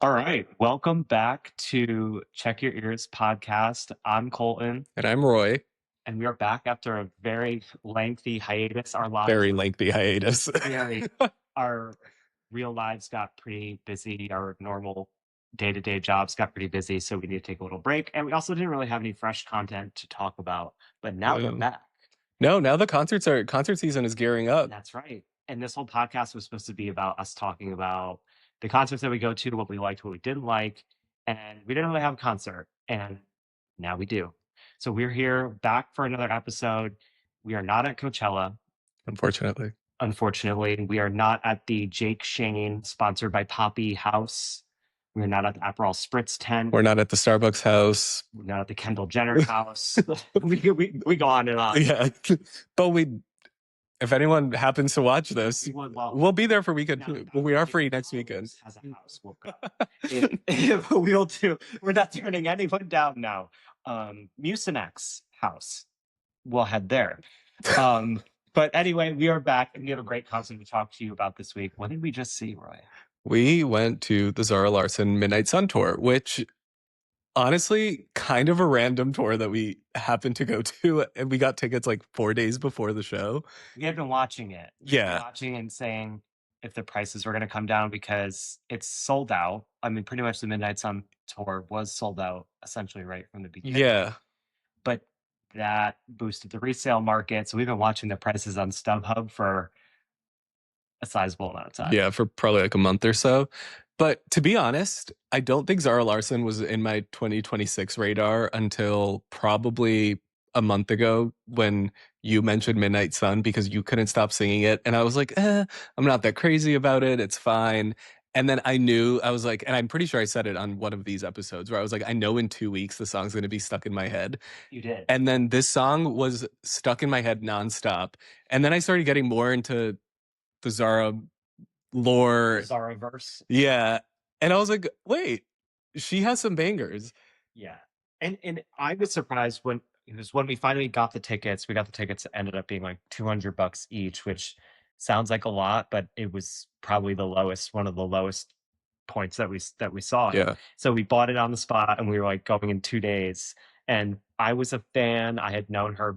All right. Welcome back to Check Your Ears podcast. I'm Colton, And I'm Roy. and we are back after a very lengthy hiatus. Our lives, Very lengthy hiatus. our real lives got pretty busy. Our normal day-to-day jobs got pretty busy, so we need to take a little break. And we also didn't really have any fresh content to talk about. But now we're back. No, now the concert season is gearing up. That's right. And this whole podcast was supposed to be about us talking about the concerts that we go to, what we liked, what we didn't like. And we didn't really have a concert. And now we do. So we're here back for another episode. We are not at Coachella. Unfortunately, we are not at the Jake Shane sponsored by Poppy house. We're not at the Aperol Spritz tent. We're not at the Starbucks house. We're not at the Kendall Jenner house. we go on and on. Yeah, but if anyone happens to watch this, we'll be there for weekend too. We are free next weekend. Has a house. We'll go. We'll do. We're not turning anyone down now. Mucinex house. We'll head there. But anyway, we are back, and we have a great concert to talk to you about this week. What did we just see, Roy? We went to the Zara Larsson Midnight Sun tour, which honestly, kind of a random tour that we happened to go to, and we got tickets like 4 days before the show. We had been watching it. Watching and saying if the prices were going to come down because it's sold out. I mean, pretty much the Midnight Sun tour was sold out essentially right from the beginning. Yeah. But that boosted the resale market. So we've been watching the prices on StubHub for a sizable amount of time. Yeah, for probably like a month or so. But to be honest, I don't think Zara Larsson was in my 2026 radar until probably a month ago when you mentioned Midnight Sun because you couldn't stop singing it. And I was like, I'm not that crazy about it. It's fine. And then I was like, and I'm pretty sure I said it on one of these episodes where I was like, I know in 2 weeks the song's going to be stuck in my head. You did. And then this song was stuck in my head nonstop. And then I started getting more into the Zara lore. Zara verse. Yeah. And I was like, wait, she has some bangers. Yeah. And I was surprised when we finally got the tickets. We got the tickets that ended up being like $200 each, which sounds like a lot, but it was probably one of the lowest points that we saw. Yeah. So we bought it on the spot and we were like going in 2 days. And I was a fan. I had known her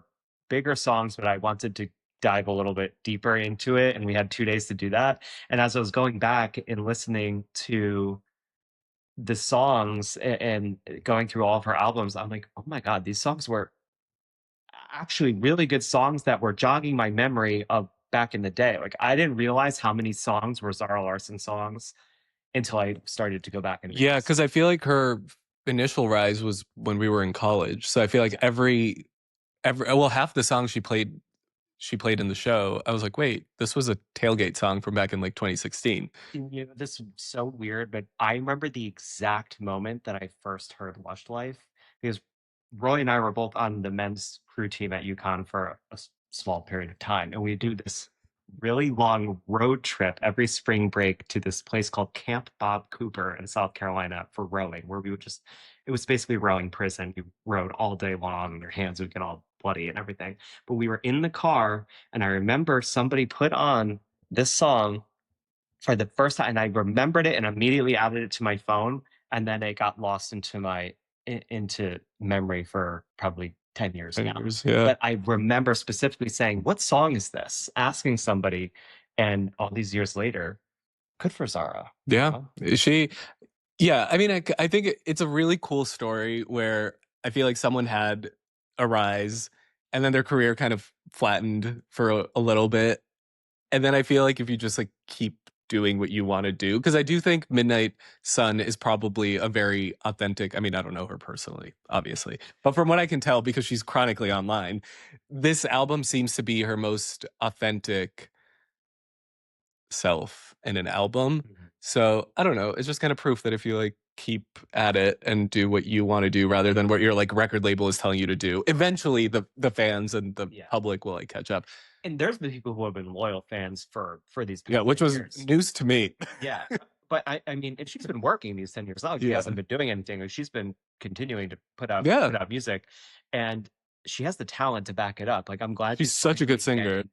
bigger songs, but I wanted to dive a little bit deeper into it. And we had 2 days to do that. And as I was going back and listening to the songs and going through all of her albums, I'm like, oh my God, these songs were actually really good songs that were jogging my memory of back in the day. Like I didn't realize how many songs were Zara Larsson songs until I started to go back and yeah, because I feel like her initial rise was when we were in college. So I feel like half the songs she played in the show, I was like, wait, this was a tailgate song from back in like 2016. You know, this is so weird, but I remember the exact moment that I first heard Lush Life because Roy and I were both on the men's crew team at UConn for a small period of time. And we do this really long road trip every spring break to this place called Camp Bob Cooper in South Carolina for rowing, where we would it was basically rowing prison. You rowed all day long and your hands would get all bloody and everything. But we were in the car and I remember somebody put on this song for the first time and I remembered it and immediately added it to my phone. And then it got lost into memory for probably 10 years now. Yeah. But I remember specifically saying, what song is this? Asking somebody, and all these years later, good for Zara. Yeah. I mean, I think it's a really cool story where I feel like someone had a rise and then their career kind of flattened for a little bit. And then I feel like if you just like keep doing what you want to do, because I do think Midnight Sun is probably a very authentic, I mean, I don't know her personally, obviously, but from what I can tell, because she's chronically online, this album seems to be her most authentic self in an album. Mm-hmm. So I don't know, it's just kind of proof that if you like keep at it and do what you want to do rather than what your like record label is telling you to do, eventually the fans and the public will like catch up. And there's been people who have been loyal fans for these which was years. News to me. Yeah. But I mean, if she's been working these 10 years out, she hasn't been doing anything. She's been continuing to put out music, and she has the talent to back it up. Like, I'm glad she's such a good singer.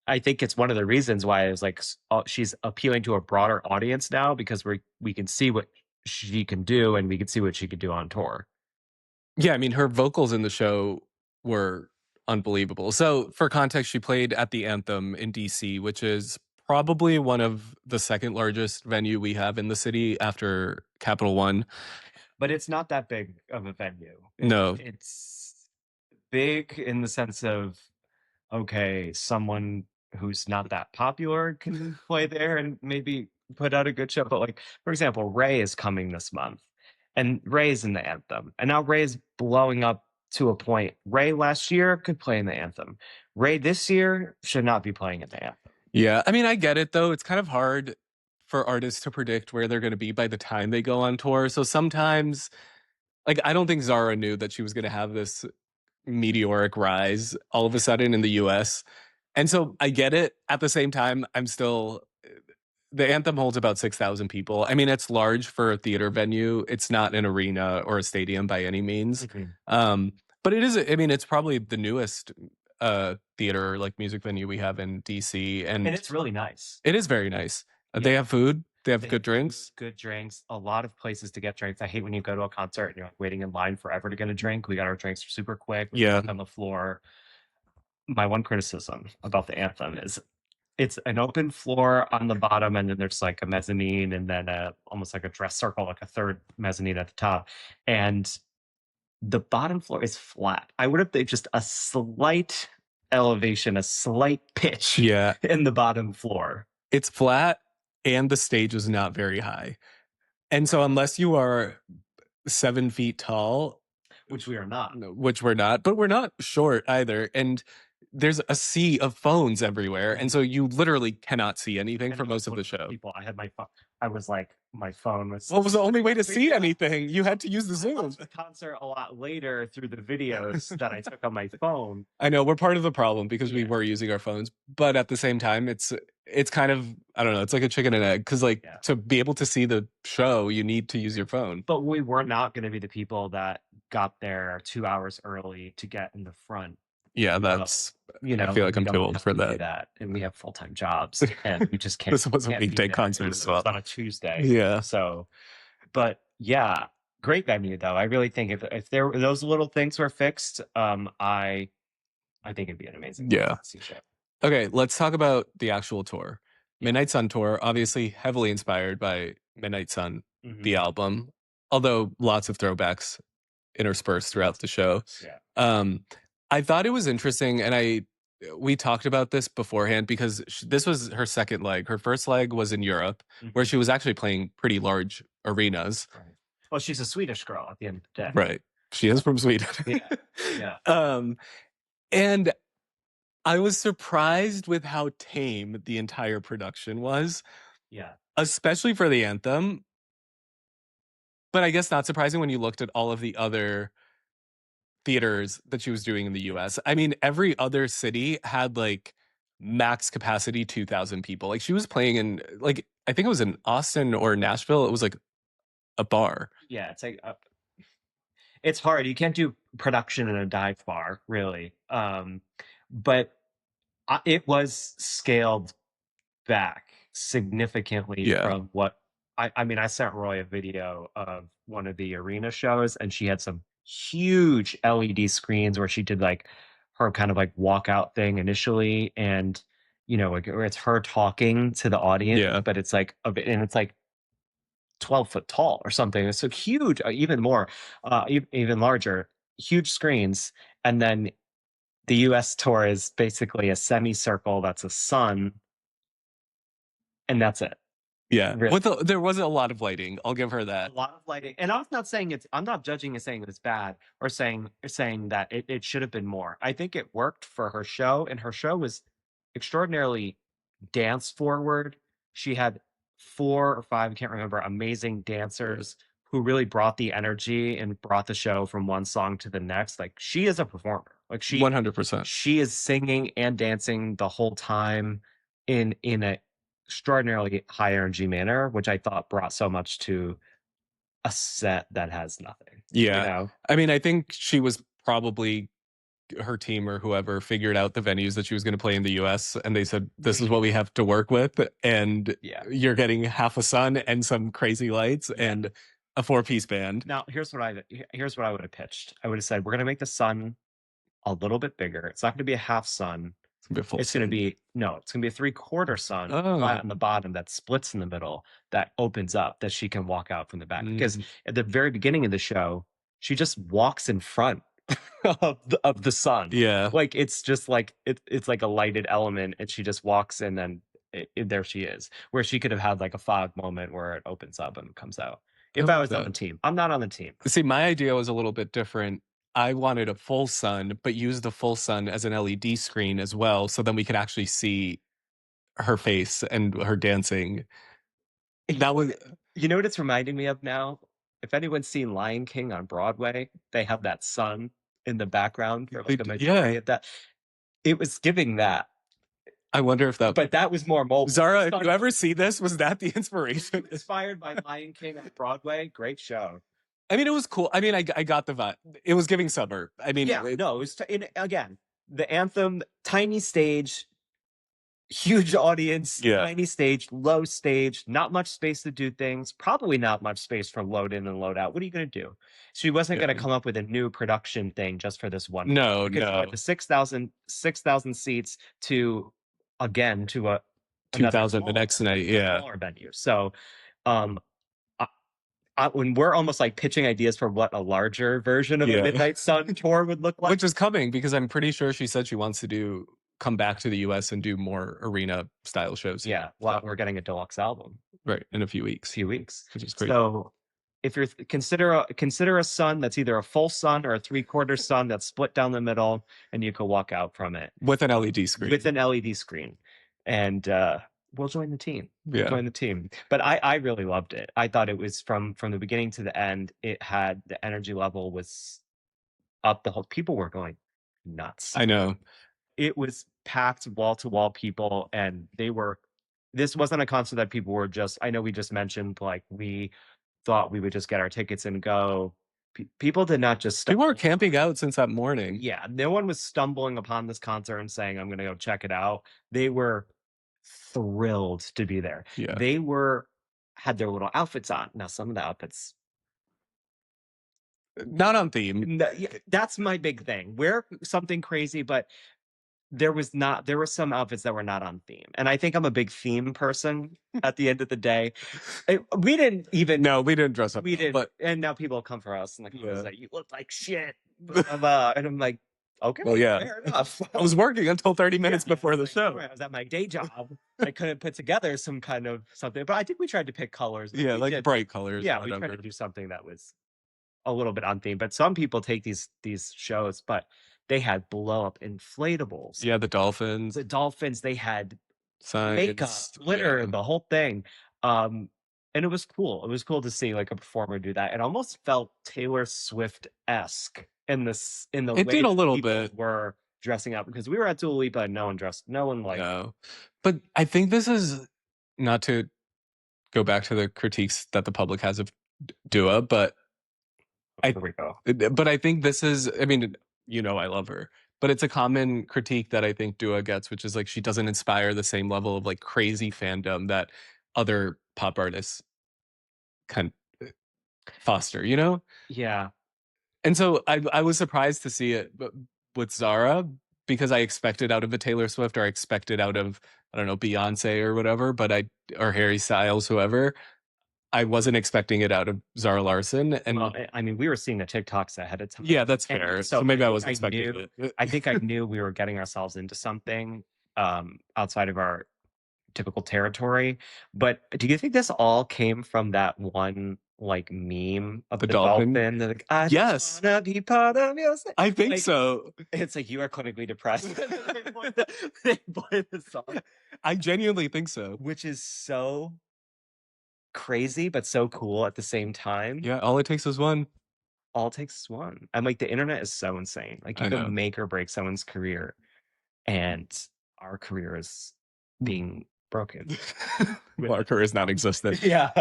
I think it's one of the reasons why it's like she's appealing to a broader audience now, because we can see what she can do, and we could see what she could do on tour. Yeah, I mean, her vocals in the show were unbelievable. So, for context, she played at the Anthem in DC, which is probably one of the second largest venue we have in the city after Capital One. But it's not that big of a venue. No. It's big in the sense of, okay, someone who's not that popular can play there and maybe put out a good show. But like, for example, Ray is coming this month, and Ray's in the Anthem, and now Ray's blowing up to a point. Ray last year could play in the Anthem. Ray this year should not be playing in the Anthem. Yeah, I mean, I get it though. It's kind of hard for artists to predict where they're going to be by the time they go on tour. So sometimes, like, I don't think Zara knew that she was going to have this meteoric rise all of a sudden in the US. And so I get it. At the same time, I'm still, the Anthem holds about 6,000 people. I mean, it's large for a theater venue. It's not an arena or a stadium by any means. But it is, I mean, it's probably the newest theater, like music venue we have in DC. And it's really nice. It is very nice. They have food. They have good drinks. Good drinks. A lot of places to get drinks. I hate when you go to a concert and you're like waiting in line forever to get a drink. We got our drinks super quick. We walk on the floor. My one criticism about the Anthem is it's an open floor on the bottom, and then there's like a mezzanine, and then almost like a dress circle, like a third mezzanine at the top. And the bottom floor is flat. I would have thought just a slight elevation, a slight pitch in the bottom floor. It's flat, and the stage is not very high. And so unless you are 7 feet tall, which we are not, but we're not short either. And there's a sea of phones everywhere. And so you literally cannot see anything for most of the show. I had my phone. I was like, my phone was. What was the only way to see anything? You had to use the Zoom. I watched the concert a lot later through the videos that I took on my phone. I know we're part of the problem because we were using our phones, but at the same time, it's kind of, I don't know, it's like a chicken and egg, because like to be able to see the show, you need to use your phone. But we were not going to be the people that got there 2 hours early to get in the front. Yeah, that's, I feel like I'm too old for that. And we have full-time jobs, and we just can't. This was a weekday concert as well. On a Tuesday. Yeah. So, but yeah, great venue though. I really think if there those little things were fixed, I think it'd be an amazing show. Okay, let's talk about the actual tour. Midnight Sun tour, obviously heavily inspired by Midnight Sun, the album, although lots of throwbacks interspersed throughout the show. I thought it was interesting, and we talked about this beforehand, because this was her second leg. Her first leg was in Europe, where she was actually playing pretty large arenas. Right. Well, she's a Swedish girl at the end of the day. Right. She is from Sweden. And I was surprised with how tame the entire production was. Yeah. Especially for the Anthem. But I guess not surprising when you looked at all of the other theaters that she was doing in the US. I mean, every other city had like max capacity 2,000 people. Like she was playing in, like, I think it was in Austin or Nashville. It was like a bar. Yeah, it's like it's hard. You can't do production in a dive bar, really. But it was scaled back significantly from what I mean. I sent Roy a video of one of the arena shows, and she had some huge LED screens where she did like her kind of like walkout thing initially, and like where it's her talking to the audience, but it's like and it's like 12 foot tall or something. It's so huge, even more, even larger, huge screens. And then the US tour is basically a semicircle that's a sun, and that's it. Yeah. Really. There wasn't a lot of lighting. I'll give her that. A lot of lighting. And I'm not saying I'm not judging and saying it's bad, or saying that it should have been more. I think it worked for her show, and her show was extraordinarily dance forward. She had 4 or 5, I can't remember, amazing dancers who really brought the energy and brought the show from one song to the next. Like, she is a performer. Like, she 100%. She is singing and dancing the whole time in a extraordinarily high energy manner, which I thought brought so much to a set that has nothing. Yeah. I mean, I think she was probably, her team or whoever figured out the venues that she was going to play in the US, and they said, this is what we have to work with, and you're getting half a sun and some crazy lights, and a four-piece band. Now, here's what I would have pitched. I would have said, we're gonna make the sun a little bit bigger. It's not gonna be a half sun. It's gonna be a full It's gonna sun. be no, it's gonna be a three-quarter sun flat Oh. on the bottom that splits in the middle, that opens up, that she can walk out from the back. Because Mm, at the very beginning of the show, she just walks in front of the sun. yeah. Like it's just like it's like a lighted element, and she just walks and then there she is. Where she could have had like a fog moment where it opens up and comes out. I If I like was on the that. team, I'm not on the team. See, my idea was a little bit different. I wanted a full sun, but use the full sun as an LED screen as well, so then we could actually see her face and her dancing. That was You know what it's reminding me of now? If anyone's seen Lion King on Broadway, they have that sun in the background for like a yeah. majority of that. It was giving that, I wonder if that but that was more mobile. Zara, if you ever see this, was that the inspiration? Inspired by Lion King on Broadway, great show. I mean, it was cool. I mean, I got the vibe. It was giving summer. I mean, Yeah, no, it was again the anthem, tiny stage, huge audience, yeah, tiny stage, low stage, not much space to do things, probably not much space for load in and load out. What are you going to do? She wasn't going to yeah. come up with a new production thing just for this one. No, Because you had no. the 6,000 seats to, again, to another 2000 the next night. Yeah. smaller venue. So, um, when we're almost like pitching ideas for what a larger version of a Yeah. Midnight Sun tour would look like. Which is coming because I'm pretty sure she said she wants to come back to the US and do more arena style shows. Yeah, well, we're getting a deluxe album Right. In a few weeks. which is crazy. So if you're consider a sun that's either a full sun or a three-quarter sun that's split down the middle, and you can walk out from it with an LED screen. with an LED screen, and we'll join the team. Yeah. Join the team. But I really loved it. I thought it was from the beginning to the end. It had the energy level was up. The whole people were going nuts. I know. It was packed wall to wall people, and this wasn't a concert that people were just, I know we just mentioned like we thought we would just get our tickets and go. People did not just People were camping out since that morning. Yeah, no one was stumbling upon this concert and saying, I'm gonna go check it out. They were thrilled to be there. Yeah. They had their little outfits on. Now some of the outfits not on theme. That's my big thing. Wear something crazy, but there were some outfits that were not on theme. And I think I'm a big theme person at the end of the day. We didn't dress up. We didn't, but and now people come for us and like, you look like shit. And I'm like, okay, well, yeah, fair enough. I was working until 30 minutes before the show. I was at my day job. I couldn't put together some kind of something, but I think we tried to pick colors. Yeah, like bright colors. Yeah, we tried to do something that was a little bit on theme. But some people take these shows, but they had blow up inflatables. Yeah, the dolphins. They had signs, makeup, glitter, the whole thing. And it was cool. It was cool to see like a performer do that. It almost felt Taylor Swift-esque in the it way did a little people bit were dressing up, because we were at Dua Lipa and no one like. No. But I think this is, not to go back to the critiques that the public has of Dua, but Here we go. But I think this is, I mean, I love her, but it's a common critique that I think Dua gets, which is like she doesn't inspire the same level of like crazy fandom that other pop artists can foster, Yeah. And so I was surprised to see it with Zara, because I expected out of a Taylor Swift, or I expected out of, I don't know, Beyonce or whatever, or Harry Styles, whoever. I wasn't expecting it out of Zara Larsson. And well, I mean, we were seeing the TikToks ahead of time. Yeah, that's fair. So maybe I was expecting it. I think I knew we were getting ourselves into something outside of our typical territory. But do you think this all came from that one like meme of the dolphin? Like, I just wanna be part of your. I think so. It's like, you are clinically depressed. They play the song. I genuinely think so. Which is so crazy, but so cool at the same time. Yeah, all it takes is one. All it takes is one. I'm like, the internet is so insane. Like, you can make or break someone's career, and our career is being broken. Well, our career is not existent. Yeah.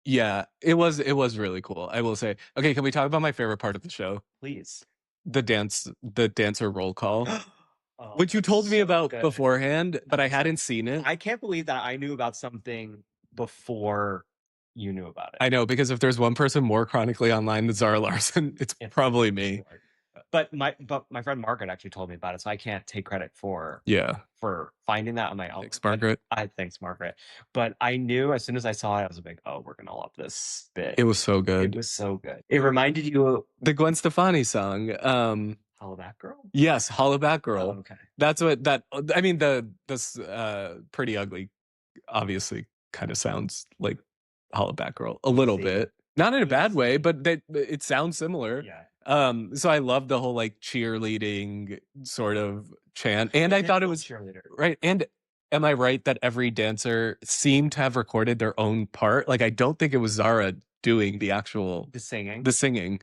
Yeah, it was really cool, I will say. Okay, can we talk about my favorite part of the show? Please. The dancer roll call. Which you told me about beforehand, but I hadn't seen it. I can't believe that I knew about something before you knew about it. I know, because if there's one person more chronically online than Zara Larsson, it's It's probably for me. sure. But my friend Margaret actually told me about it, so I can't take credit Yeah. for finding that on my own. Thanks, But Margaret. I thanks Margaret. But I knew as soon as I saw it, I was like, oh, we're gonna love this bit. It was so It good. was so good. It reminded you of The Gwen Stefani song. Hello That Girl? Yes, Hollaback Oh, Girl. okay. That's what that I mean, the this Pretty Ugly obviously kind of sounds like Hollaback Girl a little See, bit. Not in a bad way, see. but it sounds similar. Yeah. So I love the whole like cheerleading sort of chant. And The I thought it typical was cheerleader. right. And am I right that every dancer seemed to have recorded their own part? Like I don't think it was Zara doing The singing. the singing.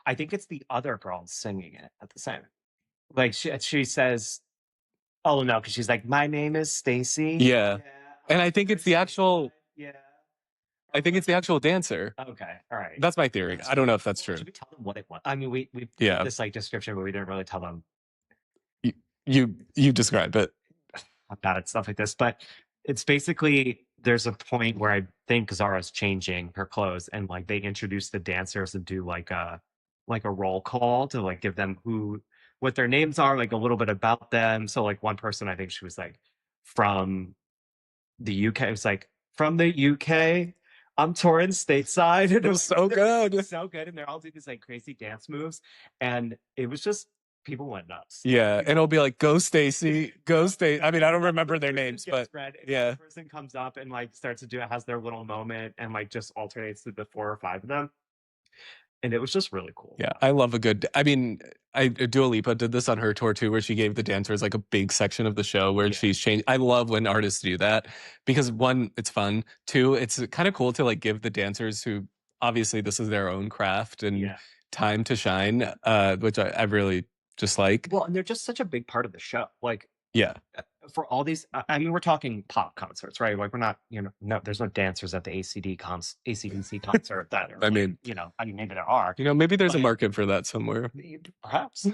I think it's the other girl singing it at the same. Like she says, "Oh no," because she's like, "My name is Stacy." Yeah. Yeah, And I'm I on think her it's the side. actual Yeah. I Or think it's the actual dancer. okay, all right. That's my theory. That's I don't know really if that's cool. true. Should we tell them what it was? I mean, we gave Yeah. this like description, but we didn't really tell them You you describe it. about it, stuff like this. But it's basically there's a point where I think Zara's changing her clothes, and like they introduce the dancers and do like a roll call to like give them who what their names are, like a little bit about them. So like one person, I think she was like from the UK. It was like from the UK. I'm touring stateside. And It was so good. so good. And they're all doing these like crazy dance moves. And it was just people went nuts. Like Yeah, and people it'll be like, "Go Stacy, go Stacy." I mean, I don't remember their person names, gets but red, and yeah, one person comes up and like starts to do it, has their little moment, and like just alternates through the four or five of them. And it was just really cool. yeah. I love a good. I mean, Dua Lipa did this on her tour too, where she gave the dancers like a big section of the show where Yeah. she's changed. I love when artists do that because one, it's fun. Two, it's kind of cool to like give the dancers who obviously this is their own craft and Yeah. time to shine, which I really just like. Well, and they're just such a big part of the show. Like Yeah, for all these, I mean, we're talking pop concerts, right? Like we're not, no, there's no dancers at the ACDC concert that are I like, mean, I mean, maybe there are, maybe there's a but market for that somewhere. perhaps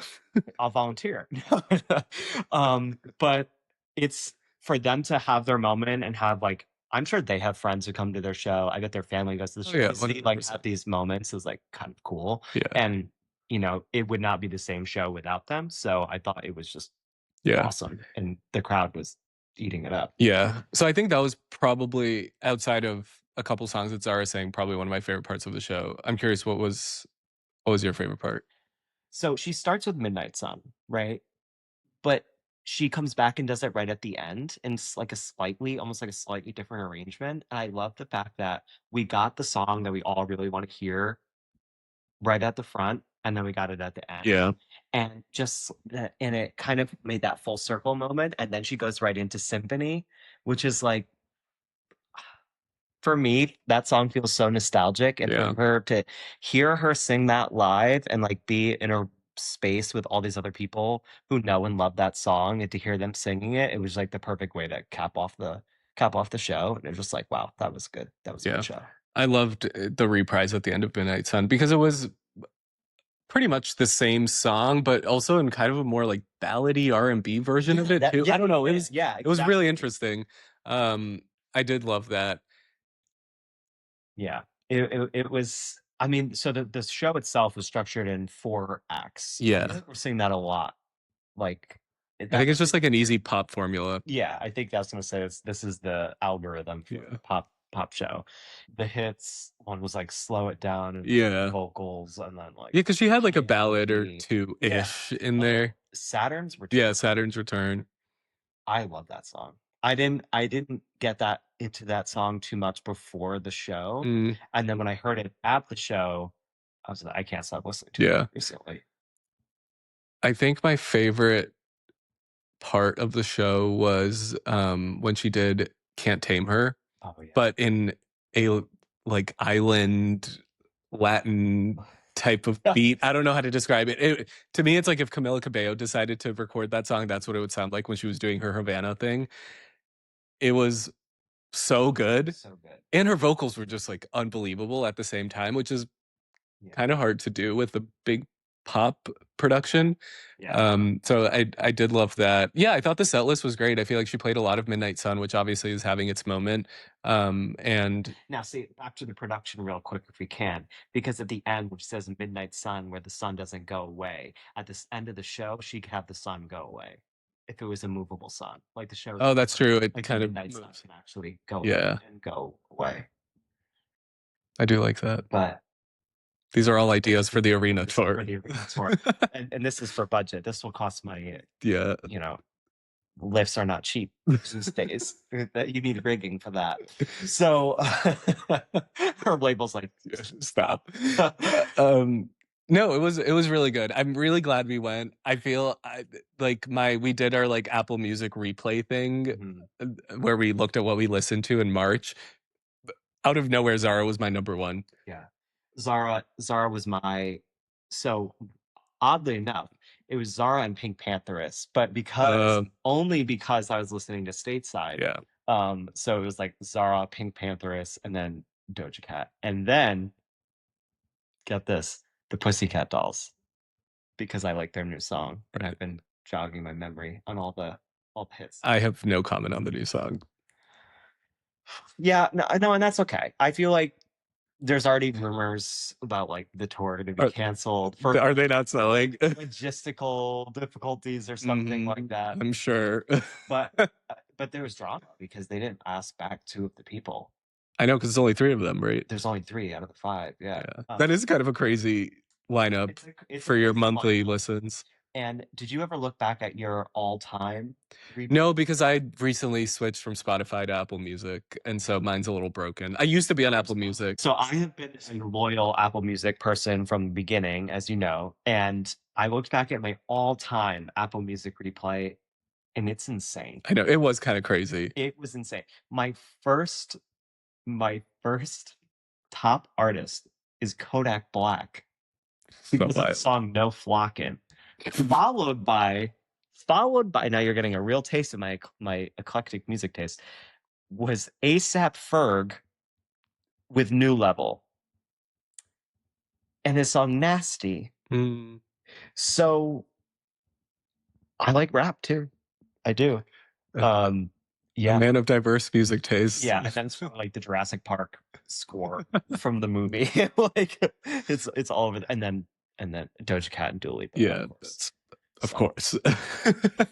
I'll volunteer. But it's for them to have their moment and have like, I'm sure they have friends who come to their show. I bet their family goes to the Oh show. yeah, To see like 100%. have these moments is like kind of cool. Yeah, And it would not be the same show without them. So I thought it was just yeah. awesome. And the crowd was eating it up. Yeah. So I think that was probably outside of a couple songs that Zara sang, probably one of my favorite parts of the show. I'm curious, what was your favorite part? So she starts with Midnight Sun, right? But she comes back and does it right at the end in like almost like a slightly different arrangement. And I love the fact that we got the song that we all really want to hear right at the front, and then we got it at the end. Yeah. And and it kind of made that full circle moment. And then she goes right into Symphony, which is like, for me, that song feels so nostalgic. And Yeah. for her to hear her sing that live and like be in a space with all these other people who know and love that song and to hear them singing it, it was like the perfect way to cap off the show. And it was just like, wow, that was good. That was a Yeah. good show. I loved the reprise at the end of Midnight Sun because it was pretty much the same song, but also in kind of a more like ballady R&B version of it too. I don't know. It was really interesting. I did love that. Yeah. It was, I mean, so the show itself was structured in four acts. I Yeah. feel like we're seeing that a lot. Like I think it's just like an easy pop formula. yeah, I think that's gonna say this is the algorithm for Yeah. pop show. The hits one was like slow it down and Yeah. vocals, and then like Yeah, because she had like a high ballad or energy. two Yeah. ish in there. Saturn's Yeah, Return. Saturn's Return. I love that song. I didn't get that into that song too much before the show, Mm, and then when I heard it at the show, I was like, I can't stop listening to yeah. it recently. I think my favorite part of the show was when she did Can't Tame Her, Oh yeah. but in a like island Latin type of beat. I don't know how to describe it. To me, it's like if Camila Cabello decided to record that song, that's what it would sound like when she was doing her Havana thing. It was so good. So good. And her vocals were just like unbelievable at the same time, which is Yeah. kind of hard to do with a big pop production. Yeah. So I did love that. Yeah, I thought the set list was great. I feel like she played a lot of Midnight Sun, which obviously is having its moment. And Now, see, back to the production real quick if we can, because at the end, which says Midnight Sun, where the sun doesn't go away, at this end of the show, she could have the sun go away if it was a movable sun. Like the show, oh, that's true. It like the kind of Midnight Sun moves. can actually go in Yeah, and go away. I do like that. But These are all ideas for the arena this is tour. for the arena tour. And this is for budget. This will cost money. Yeah. You know, lifts are not cheap these days. That you need rigging for that. So her label's like, Stop. No, it was really good. I'm really glad we went. I feel like we did our like Apple Music replay thing where we looked at what we listened to in March. Out of nowhere, Zara was my number one. Yeah. Zara was my, so oddly enough, it was Zara and Pink Pantheress, but only because I was listening to Stateside. Yeah. So it was like Zara, Pink Pantheress, and then Doja Cat. And then get this, the Pussycat Dolls, because I like their new song, and I've been jogging my memory on all the hits. I have no comment on the new song. Yeah, no, and that's okay. I feel like there's already rumors about like the tour to be canceled for Are they not selling? logistical difficulties or something like that. I'm sure. But there was drama because they didn't ask back two of the people. I know, because there's only 3 of them, right? There's only 3 out of the 5. Yeah. That is kind of a crazy lineup for your monthly listens. And did you ever look back at your all-time? No, because I recently switched from Spotify to Apple Music, and so mine's a little broken. I used to be on Apple Music. So I have been a loyal Apple Music person from the beginning, as you know, and I looked back at my all-time Apple Music replay, and it's insane. I know, it was kind of crazy. It was insane. My first top artist is Kodak Black because of the song No Flockin', followed by now you're getting a real taste of my eclectic music taste, was ASAP Ferg with New Level and his song Nasty. So I like rap too. I do. Yeah. A man of diverse music tastes. Yeah, and then it's like the Jurassic Park score from the movie. Like it's all over and then Doja Cat and Dua Lipa. Yeah, of course.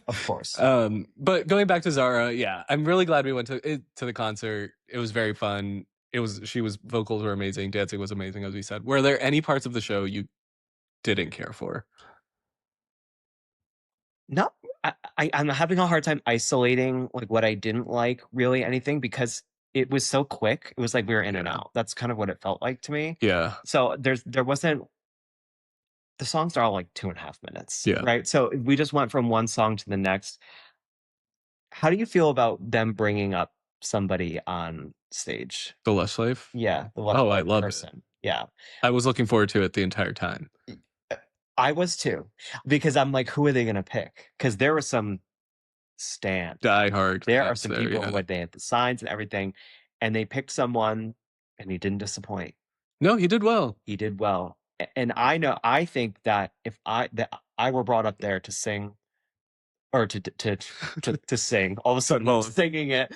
Of course. But going back to Zara, yeah, I'm really glad we went to the concert. It was very fun. Vocals were amazing, dancing was amazing, as we said. Were there any parts of the show you didn't care for? No, I'm having a hard time isolating like what I didn't like really anything because it was so quick. It was like we were in and out. That's kind of what it felt like to me. Yeah. So there wasn't, the songs are all like 2.5 minutes. Yeah. Right. So we just went from one song to the next. How do you feel about them bringing up somebody on stage? The Lush Life? Yeah. The Lush Life I love person. Yeah. I was looking forward to it the entire time. I was too, because I'm like, who are they going to pick? Because there was some Die Hard. There are some people who they had the signs and everything, and they picked someone, and he didn't disappoint. No, he did well. He did well, and I think that if I were brought up there to sing, or to sing, all of a sudden singing it,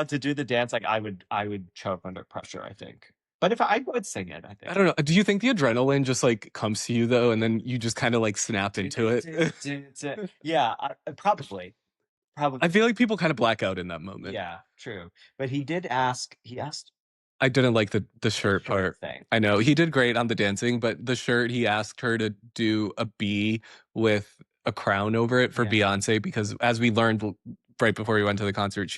to do the dance, like I would choke under pressure, I think. But if I would sing it, I think. I don't know. Do you think the adrenaline just like comes to you though, and then you just kind of like snap into it? Yeah, probably. I feel like people kind of black out in that moment. Yeah, true. But he asked. I didn't like the shirt part. Thing. I know he did great on the dancing, but the shirt, he asked her to do a B with a crown over it for Beyonce, because as we learned right before we went to the concert,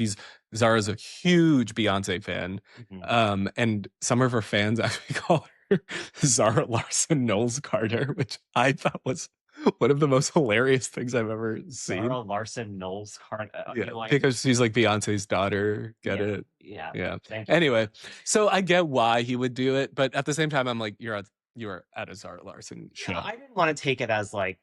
Zara's a huge Beyonce fan. And some of her fans actually call her Zara Larsson Knowles Carter, which I thought was one of the most hilarious things I've ever seen. Zara Larsson Knowles Carter. Yeah, because she's like Beyonce's daughter. Get it? Yeah. Anyway, so I get why he would do it, but at the same time, I'm like, you're at a Zara Larsson show. I didn't want to take it as like,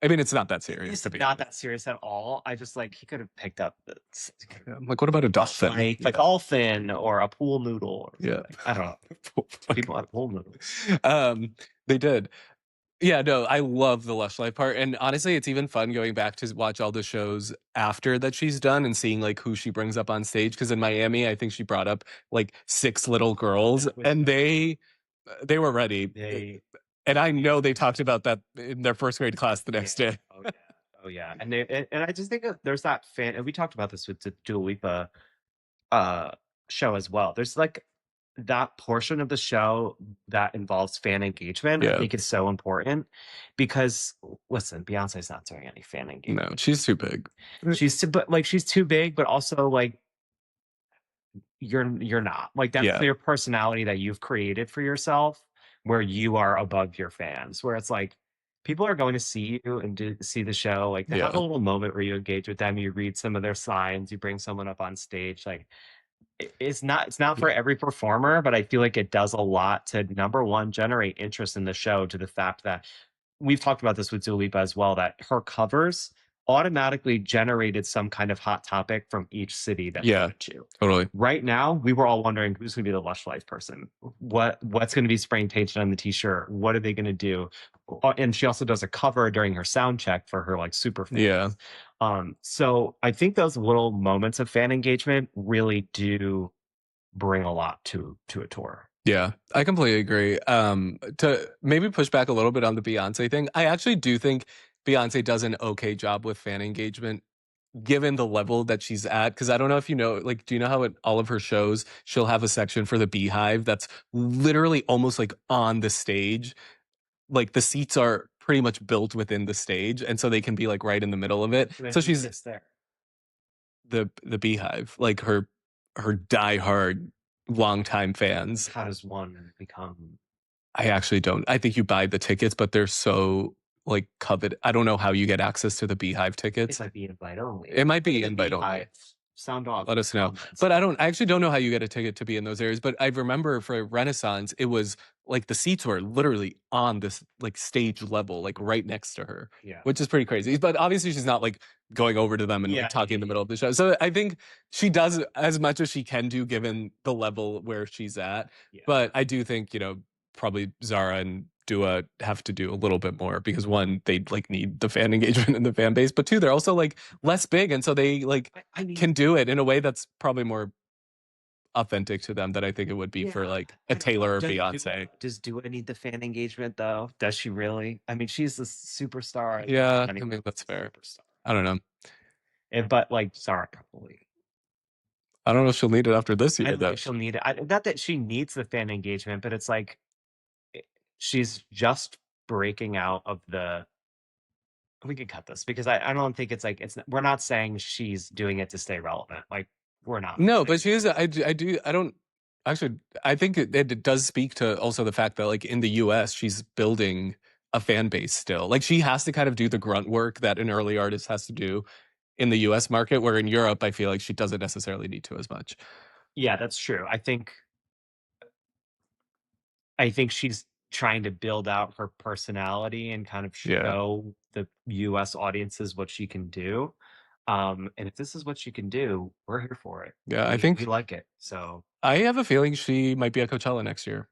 I mean, it's not that serious. It's not that serious at all. I just like, he could have picked up like, what about a dolphin? Like a dolphin or a pool noodle. Or something. I don't know. People have pool noodles. They did. Yeah, no, I love the Lush Life part, and honestly, it's even fun going back to watch all the shows after that she's done and seeing, like, who she brings up on stage. Because in Miami, I think she brought up, like, 6 little girls, That was and so funny. they were ready, They and I know they talked about that in their 1st grade class the Yeah. next day. Oh yeah. Oh yeah. And I just think there's that fan, and we talked about this with the Dua Lipa uh show as well. There's like that portion of the show that involves fan engagement, I Yeah. think is so important because listen, Beyonce's not doing any fan No, engagement. she's too big. But like she's too big, but also like you're not. Like that Yeah, clear personality that you've created for yourself where you are above your fans, where it's like people are going to see you and see the show, like to have a yeah, little moment where you engage with them, you read some of their signs, you bring someone up on stage, like it's not for yeah, every performer, but I feel like it does a lot to number one generate interest in the show to the fact that we've talked about this with Dua Lipa as well, that her covers automatically generated some kind of hot topic from each city that she yeah, went to. totally. Right now, we were all wondering who's going to be the Lush Life person. What's going to be spraying painted on the t-shirt? What are they going to do? And she also does a cover during her sound check for her like super Yeah. fans. So I think those little moments of fan engagement really do bring a lot to a tour. Yeah, I completely agree. To maybe push back a little bit on the Beyonce thing, I actually do think Beyonce does an okay job with fan engagement given the level that she's at. Because I don't know if you know, like, do you know how at all of her shows she'll have a section for the Beehive that's literally almost like on the stage? Like the seats are pretty much built within the stage, and so they can be like right in the middle of it. But So who she's sits there? the Beehive, like her diehard longtime fans. How does one become? I actually don't. I think you buy the tickets, but they're so like coveted. I don't know how you get access to the Beehive It tickets. might be invite only. It might Look be at the invite only. Beehive. Sound off Let in the us know. comments. But I actually don't know how you get a ticket to be in those areas. But I remember for Renaissance, it was like the seats were literally on this like stage level, like right next to her, Yeah. which is pretty crazy. But obviously she's not like going over to them and like Yeah, talking in the middle of the show. So I think she does as much as she can do given the level where she's at. yeah. But I do think, probably Zara and Dua have to do a little bit more because one, they like need the fan engagement and the fan base, but two, they're also like less big. And so they like I mean, can do it in a way that's probably more authentic to them than I think it would be for yeah. like a I don't know. Taylor or Beyonce. Does Dua need the fan engagement though? Does she really? I mean, she's a superstar. I think Yeah, I anyone mean that's is a fair. superstar. I don't know. But like Zara probably. I don't know if she'll need it after this I year don't though. think she'll need it. Not that she needs the fan engagement, but it's like eh, she's just breaking out of the. We could cut this because I don't think it's like we're not saying she's doing it to stay relevant. Like we're not No, saying but she is. I don't actually. I think it does speak to also the fact that like in the U.S. she's building a fan base still. Like she has to kind of do the grunt work that an early artist has to do in the U.S. market, where in Europe I feel like she doesn't necessarily need to as much. yeah, that's true. I think she's trying to build out her personality and kind of Yeah, show the US audiences what she can do. And if this is what she can do, we're here for it. yeah. I We think like it. So I have a feeling she might be at Coachella next year.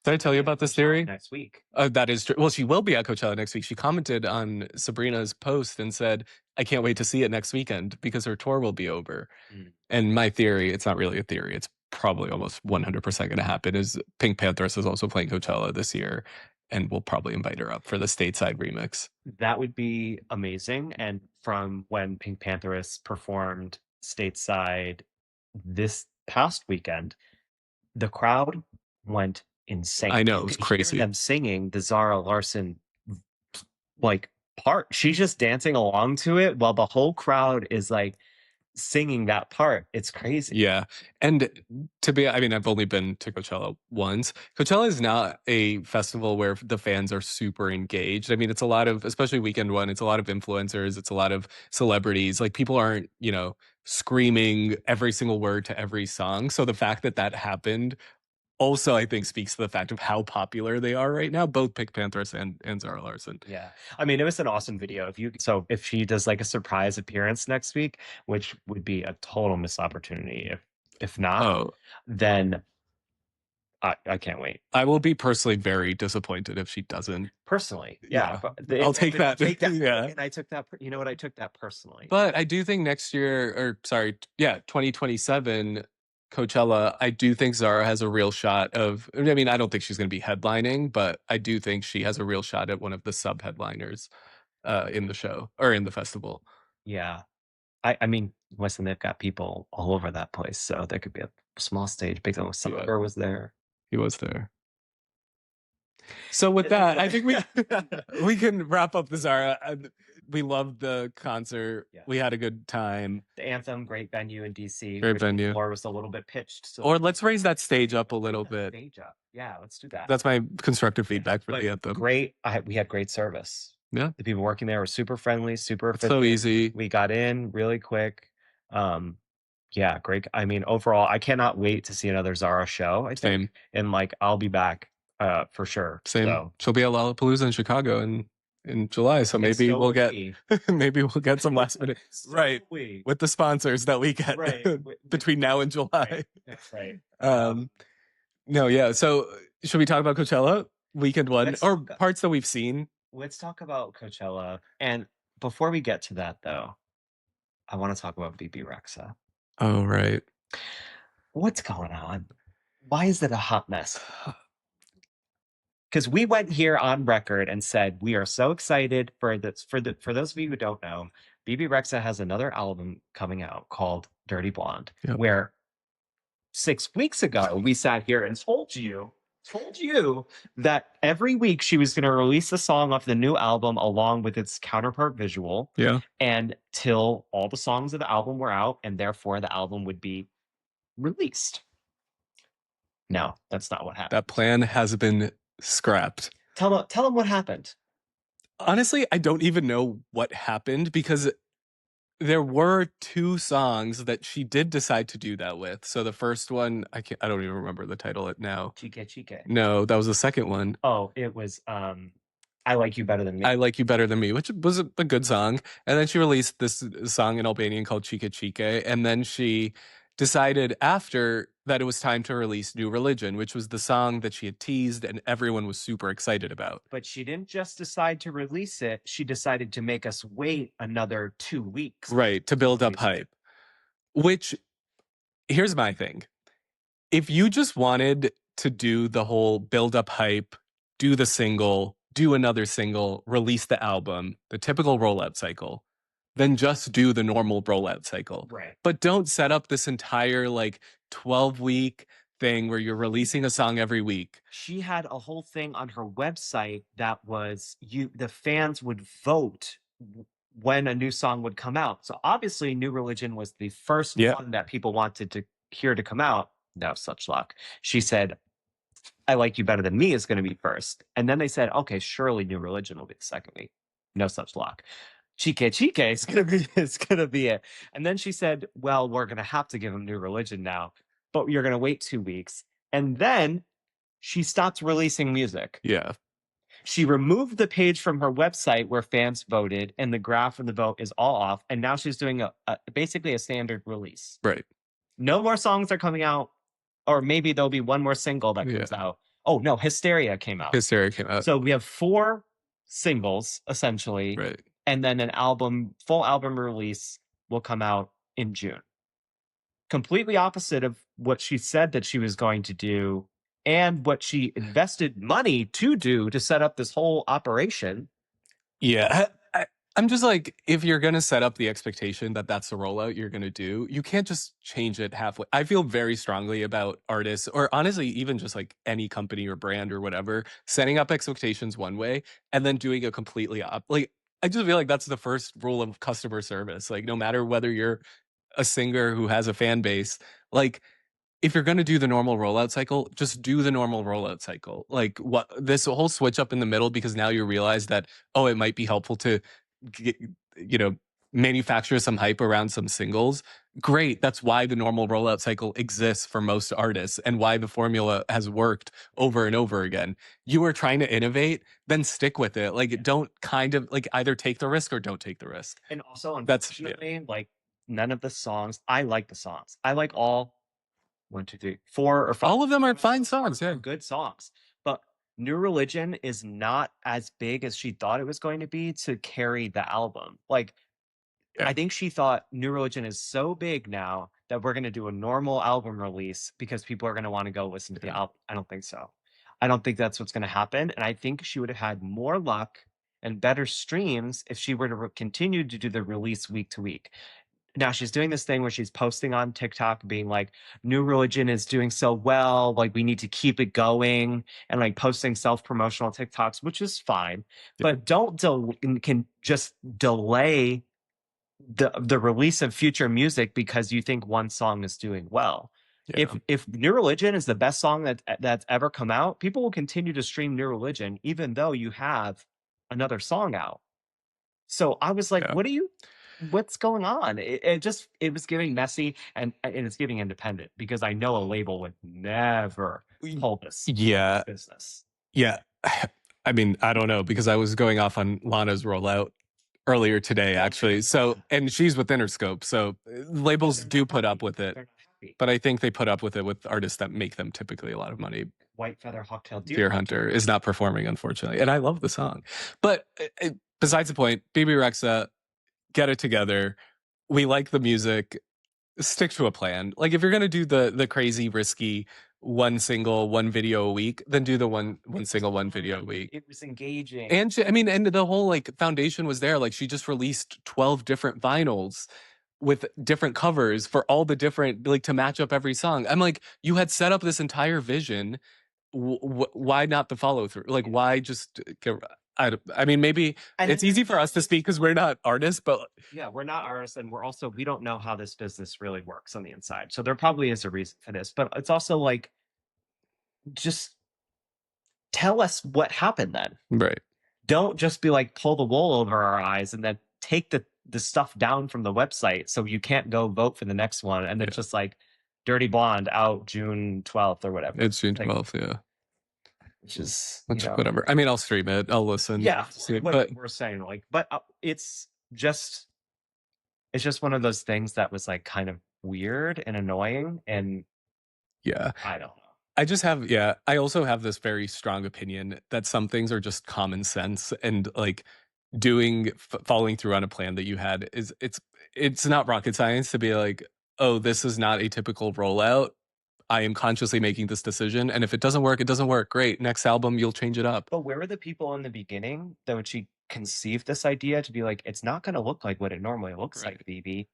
Did I she's tell gonna you be at about this Coachella theory? next week. That is true. Well, she will be at Coachella next week. She commented on Sabrina's post and said, "I can't wait to see it next weekend because her tour will be over." Mm. And my theory, it's not really a theory, it's probably almost 100% going to happen, is Pink Panthers is also playing Coachella this year, and we'll probably invite her up for the stateside remix. That would be amazing. And from when Pink Panthers performed stateside this past weekend, the crowd went insane. I know, You it was could hear crazy. them singing the Zara Larsson like part. She's just dancing along to it while the whole crowd is like singing that part. It's crazy. Yeah. And I mean, I've only been to Coachella once. Coachella is not a festival where the fans are super engaged. I mean, it's a lot of, especially weekend one, it's a lot of influencers, it's a lot of celebrities. Like people aren't, screaming every single word to every song. So the fact that that happened also, I think, speaks to the fact of how popular they are right now, both Pink Panthers and Zara Larson. Yeah. I mean, it was an awesome video. If she does like a surprise appearance next week, which would be a total missed opportunity if not, Oh, then I can't wait. I will be personally very disappointed if she doesn't. Personally, yeah, Yeah, but I'll take I'll that. take that. Yeah. And I took that. You know what? I took that personally. But I do think next year, or sorry, yeah, 2027 Coachella, I do think Zara has a real shot of, I mean, I don't think she's going to be headlining, but I do think she has a real shot at one of the sub headliners in the show or in the festival. Yeah, I mean, listen, they've got people all over that place, so there could be a small stage, big one. Yeah, Summer was there. he was there. So with that, I think we can wrap up the Zara. We loved the concert. Yeah. We had a good time. The Anthem, great venue in DC. Great Wish the venue. floor was a little bit pitched. So Or let's raise that stage up a little bit. stage up. Yeah, let's do that. That's my constructive feedback for But the anthem. great. We had great service. Yeah. The people working there were super friendly, super It's so easy. We got in really quick. Yeah, great. I mean, overall, I cannot wait to see another Zara show. I think. Same. And like, I'll be back for sure. Same. So. She'll be at Lollapalooza in Chicago in July. So maybe we'll get maybe we'll get some last minute right with the sponsors that we get between now and July. That's right. No, yeah. So should we talk about Coachella weekend one or parts that we've seen? Let's talk about Coachella. And before we get to that, though, I want to talk about BB Rexa. Oh, right. What's going on? Why is it a hot mess? Because we went here on record and said we are so excited for this. For those of you who don't know, BB Rexa has another album coming out called Dirty Blonde, where 6 weeks ago we sat here and told you that every week she was going to release a song off the new album along with its counterpart visual. Yeah. And till all the songs of the album were out, and therefore the album would be released. No, that's not what happened. That plan has been scrapped. Tell them what happened. Honestly, I don't even know what happened because there were 2 songs that she did decide to do that with. So the first one, I don't even remember the title now. Chique. No, that was the second one. Oh, it was I Like You Better Than Me. I Like You Better Than Me, which was a good song. And then she released this song in Albanian called Chique. And then she decided after that it was time to release New Religion, which was the song that she had teased and everyone was super excited about. But she didn't just decide to release it. She decided to make us wait another 2 weeks. Right, to build up hype. Which, here's my thing. If you just wanted to do the whole build up hype, do the single, do another single, release the album, the typical rollout cycle, then just do the normal rollout cycle. Right. But don't set up this entire like 12-week thing where you're releasing a song every week. She had a whole thing on her website that was the fans would vote when a new song would come out. So obviously New Religion was the first one that people wanted to hear to come out. No such luck. She said, I Like You Better Than Me is going to be first. And then they said, okay, surely New Religion will be the second week. No such luck. Chique is going to be it. And then she said, well, we're going to have to give them New Religion now, but you're going to wait 2 weeks. And then she stopped releasing music. Yeah. She removed the page from her website where fans voted, and the graph of the vote is all off. And now she's doing basically a standard release. Right. No more songs are coming out, or maybe there'll be one more single that comes out. Oh, no, Hysteria came out. So we have 4 singles, essentially. Right. And then an full album release will come out in June. Completely opposite of what she said that she was going to do and what she invested money to do to set up this whole operation. Yeah. I'm just like, if you're going to set up the expectation that that's the rollout you're going to do, you can't just change it halfway. I feel very strongly about artists, or honestly, even just like any company or brand or whatever, setting up expectations one way and then doing it completely like, I just feel like that's the first rule of customer service. Like, no matter whether you're a singer who has a fan base, like, if you're going to do the normal rollout cycle, just do the normal rollout cycle. Like, what this whole switch up in the middle, because now you realize that, oh, it might be helpful to manufacture some hype around some singles. Great. That's why the normal rollout cycle exists for most artists and why the formula has worked over and over again. You are trying to innovate, then stick with it. Like, don't kind of like either take the risk or don't take the risk. And also, unfortunately, like, none of the songs, I like the songs. I like all one, two, three, four or five. All of them are fine songs. Are Yeah. good songs. But New Religion is not as big as she thought it was going to be to carry the album. Like, Yeah. I think she thought New Religion is so big now that we're going to do a normal album release because people are going to want to go listen to the Yeah. album. I don't think so. I don't think that's what's going to happen. And I think she would have had more luck and better streams if she were to continue to do the release week to week. Now she's doing this thing where she's posting on TikTok being like, New Religion is doing so well, like we need to keep it going, and like posting self-promotional TikToks, which is fine. Yeah. But don't can just delay the release of future music because you think one song is doing well. Yeah. If New Religion is the best song that's ever come out, people will continue to stream New Religion even though you have another song out. So I was like, Yeah. what's going on? It was giving messy and it's giving independent because I know a label would never pull this Yeah. business. Yeah. I mean, I don't know because I was going off on Lana's rollout earlier today, actually. So, and she's with Interscope. So labels do put up with it. They're not happy. But I think they put up with it with artists that make them typically a lot of money. White Feather Hawktail Deer Hunter is not performing, unfortunately. And I love the song. But besides the point, BB Rexa, get it together. We like the music. Stick to a plan. Like if you're gonna do the crazy risky one single, one video a week, then do the one single, one video a week. It was engaging. And I mean, and the whole like foundation was there. Like she just released 12 different vinyls with different covers for all the different, like to match up every song. I'm like, you had set up this entire vision. Why not the follow through? Like, why just I mean, maybe it's easy for us to speak because we're not artists, but yeah, we're not artists, and we don't know how this business really works on the inside. So there probably is a reason for this, but it's also like, just tell us what happened then. right. Don't just be like pull the wool over our eyes and then take the stuff down from the website so you can't go vote for the next one, and then just like Dirty Blonde out June 12th or whatever. It's June 12th, yeah. Which is whatever. I mean, I'll stream it. I'll listen. Yeah, but we're saying like, but it's just one of those things that was like kind of weird and annoying, and yeah, I don't know. I also have this very strong opinion that some things are just common sense, and like following through on a plan that you had it's not rocket science to be like, oh, this is not a typical rollout. I am consciously making this decision, and if it doesn't work, it doesn't work. Great, next album you'll change it up. But where were the people in the beginning that when she conceived this idea to be like, it's not going to look like what it normally looks like, BB?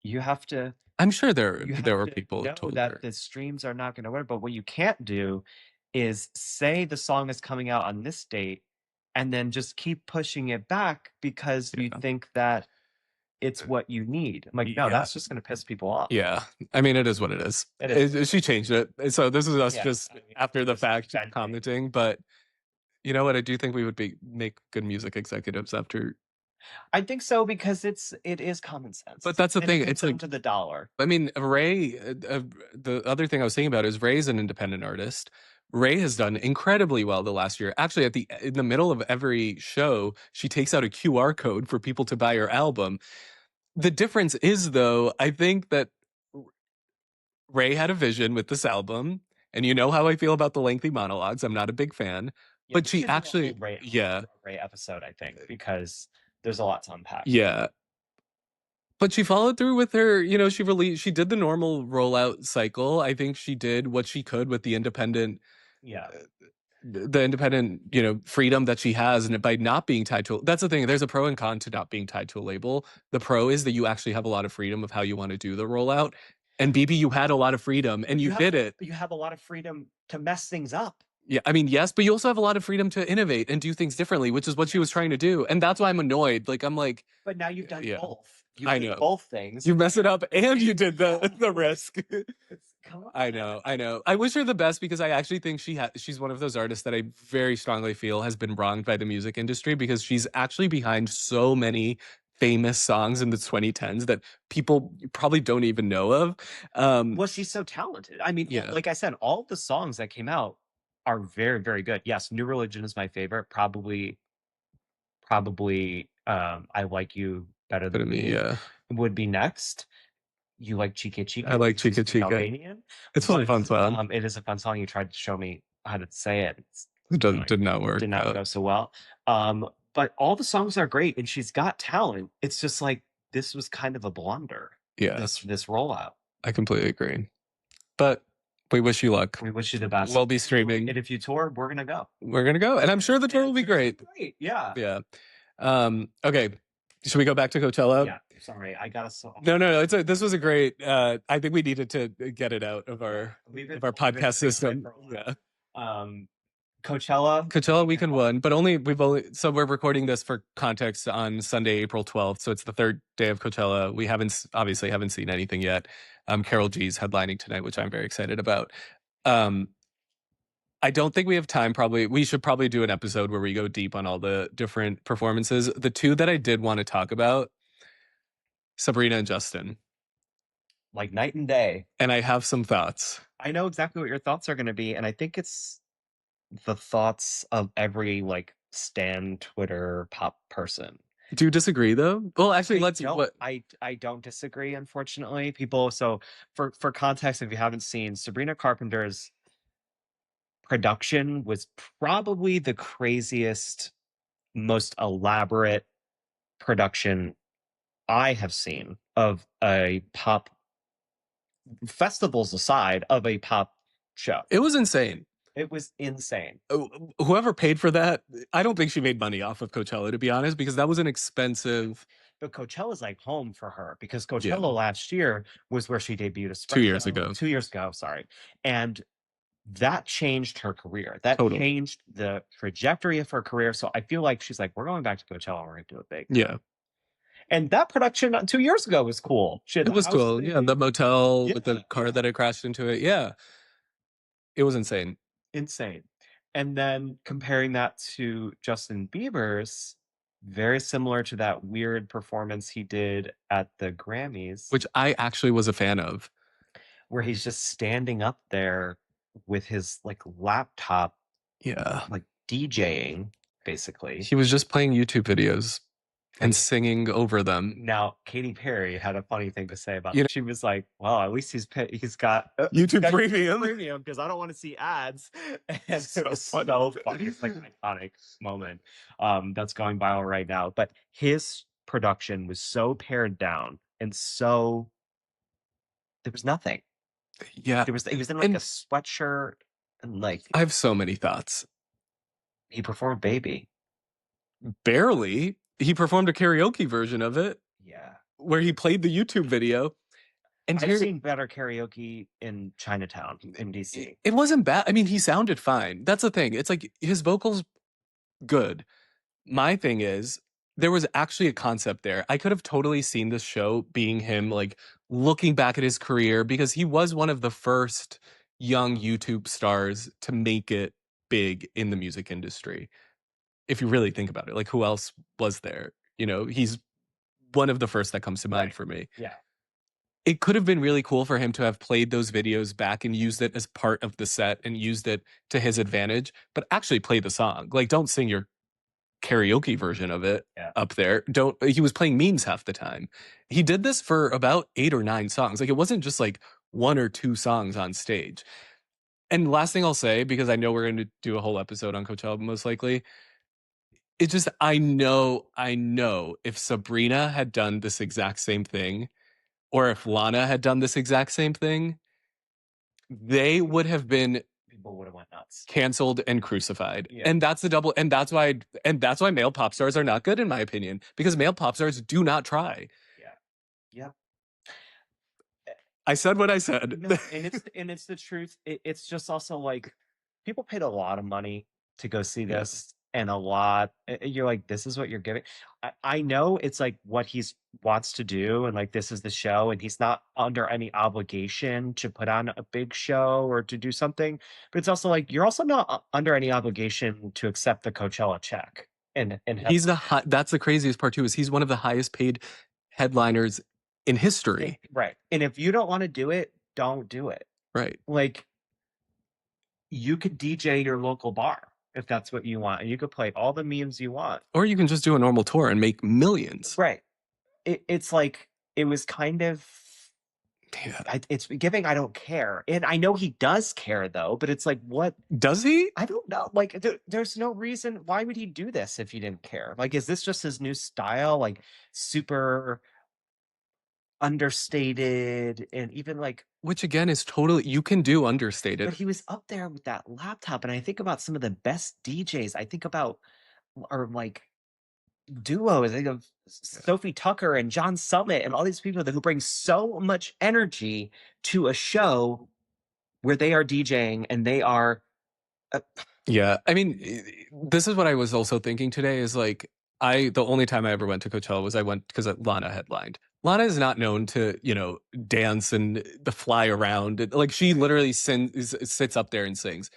You have to. I'm sure there were people know told that her. the streams are not going to work. But what you can't do is say the song is coming out on this date and then just keep pushing it back because you think that it's what you need. I'm like, no, that's just going to piss people off. Yeah, I mean, it is what it is. She changed it, so this is us just after the fact commenting. But you know what? I do think we would make good music executives after. I think so because it is common sense. But that's the thing. It's like to the dollar. I mean, Ray. The other thing I was thinking about is Ray's an independent artist. Ray has done incredibly well the last year. Actually, in the middle of every show, she takes out a QR code for people to buy her album. The difference is, though, I think that Ray had a vision with this album, and you know how I feel about the lengthy monologues. I'm not a big fan, but she actually, Ray episode, I think, because there's a lot to unpack. Yeah. But she followed through with her, she did the normal rollout cycle. I think she did what she could with the independent, freedom that she has. And by not being tied to, that's the thing. There's a pro and con to not being tied to a label. The pro is that you actually have a lot of freedom of how you want to do the rollout. And BB, you had a lot of freedom and you did it. You have a lot of freedom to mess things up. Yeah, I mean, yes, but you also have a lot of freedom to innovate and do things differently, which is what she was trying to do. And that's why I'm annoyed. Like, I'm like... But now you've done both. I know. Both things. You mess it up and you did the risk. Come on. I know. I wish her the best because I actually think she's one of those artists that I very strongly feel has been wronged by the music industry because she's actually behind so many famous songs in the 2010s that people probably don't even know of. Well, she's so talented. I mean, like I said, all the songs that came out are very, very good. Yes, New Religion is my favorite. Probably I Like You Better Than Me would be next. You like Chica I Chica like because you Chica speak Chica. Albanian, It's a but fun song. it is a fun song. You tried to show me how to say it. It Annoying. did not work Did not out. go so well. But all the songs are great, and she's got talent. It's just like this was kind of a blunder. Yeah, This rollout. I completely agree. But we wish you luck. We wish you the best. We'll be streaming. And if you tour, we're gonna go. We're gonna go, and I'm sure the tour will be great. Great, yeah. Yeah. Okay. Should we go back to Coachella? Yeah. Sorry, I got us. No, no, no. This was a great. I think we needed to get it out of our podcast system. Yeah. Coachella weekend one, but so we're recording this for context on Sunday, April 12th. So it's the third day of Coachella. We obviously haven't seen anything yet. Carol G's headlining tonight, which I'm very excited about. I don't think we have time. We should probably do an episode where we go deep on all the different performances. The two that I did want to talk about, Sabrina and Justin. Like night and day. And I have some thoughts. I know exactly what your thoughts are going to be, and I think it's the thoughts of every like stan Twitter pop person. Do you disagree though? Well, actually, I don't disagree, unfortunately. People, so for context, if you haven't seen, Sabrina Carpenter's production was probably the craziest, most elaborate production I have seen of a pop, festivals aside, of a pop show. It was insane. It was insane. Whoever paid for that, I don't think she made money off of Coachella, to be honest, because that was an expensive. But Coachella's like home for her, because Coachella last year was where she debuted Espresso. 2 years ago. 2 years ago, sorry. And that changed her career. That changed the trajectory of her career. So I feel like she's like, we're going back to Coachella. We're going to do it big. Yeah. And that production 2 years ago was cool. It was cool. Yeah. The motel with the car that had crashed into it. Yeah. It was insane. Insane. And then comparing that to Justin Bieber's, very similar to that weird performance he did at the Grammys, which I actually was a fan of, where he's just standing up there with his like laptop, like DJing, basically. He was just playing YouTube videos and singing over them. Now, Katy Perry had a funny thing to say about it. She was like, well, at least he's got YouTube Premium because I don't want to see ads. And it was so funny. It's like an iconic moment that's going viral right now. But his production was so pared down, and so there was nothing. Yeah. He was in like a sweatshirt, and like, I have so many thoughts. He performed Baby. Barely. He performed a karaoke version of it. Yeah. Where he played the YouTube video. And I've seen better karaoke in Chinatown, in DC. It wasn't bad. I mean, he sounded fine. That's the thing. It's like his vocals, good. My thing is, there was actually a concept there. I could have totally seen this show being him, like, looking back at his career, because he was one of the first young YouTube stars to make it big in the music industry. If you really think about it, like, who else was there? He's one of the first that comes to mind for me. Yeah. It could have been really cool for him to have played those videos back and used it as part of the set and used it to his advantage, but actually play the song. Like, don't sing your karaoke version of it up there. He was playing memes half the time. He did this for about 8 or 9 songs. Like, it wasn't just like 1 or 2 songs on stage. And last thing I'll say, because I know we're going to do a whole episode on Coachella most likely, it just, I know if Sabrina had done this exact same thing, or if Lana had done this exact same thing, they would have been, people would have went nuts, canceled and crucified. Yeah. And that's why male pop stars are not good, in my opinion, because male pop stars do not try. Yeah. I said what I said. No, and it's the truth. It's just also like, people paid a lot of money to go see this. And you're like, this is what you're giving. I know it's like what he wants to do, and like, this is the show, and he's not under any obligation to put on a big show or to do something. But it's also like, you're also not under any obligation to accept the Coachella check. And that's the craziest part too, is he's one of the highest paid headliners in history. Right. And if you don't want to do it, don't do it. Right. Like, you could DJ your local bar if that's what you want, and you could play all the memes you want. Or you can just do a normal tour and make millions. Right. It's like, it was kind of Yeah. It's giving I don't care. And I know he does care though, but it's like what Does he? I don't know. Like there's no reason why would he do this if he didn't care? Like is this just his new style? Like super understated and even like Which again is totally, you can do but understated. he was up there with that laptop and I think about some of the best DJs. I think about or like duos. I think of Sophie Tucker and John Summit and all these people who bring so much energy to a show where they are DJing and they are uh, Yeah. I mean, this is what I was also thinking today is like, the only time I ever went to Coachella was I went because Lana headlined. Lana is not known to, dance and the fly around. Like she literally sits up there and sings.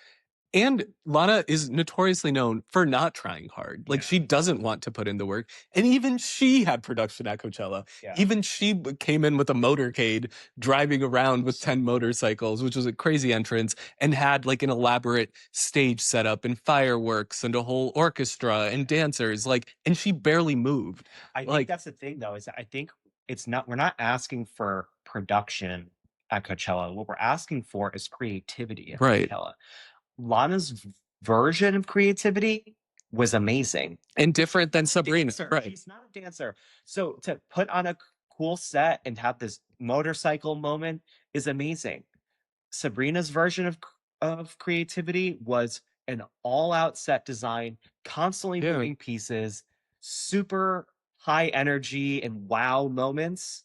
And Lana is notoriously known for not trying hard. Like she doesn't want to put in the work. And even she had production at Coachella. Yeah. Even she came in with a motorcade driving around with 10 motorcycles, which was a crazy entrance, and had like an elaborate stage setup and fireworks and a whole orchestra and dancers. Like, and she barely moved. I think that's the thing though, is I think we're not asking for production at Coachella. What we're asking for is creativity at right. Coachella. Lana's version of creativity was amazing and different than Sabrina. Dancer. Right. She's not a dancer. So to put on a cool set and have this motorcycle moment is amazing. Sabrina's version of creativity was an all-out set design, constantly moving pieces, super high energy and wow moments.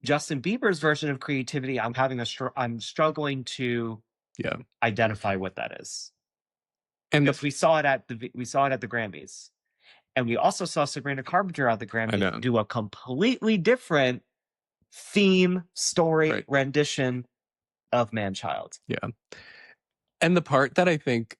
Justin Bieber's version of creativity, I'm struggling to identify what that is. And because we saw it at the Grammys. And we also saw Sabrina Carpenter at the Grammys do a completely different theme, story, rendition of Manchild. Yeah. And the part that I think,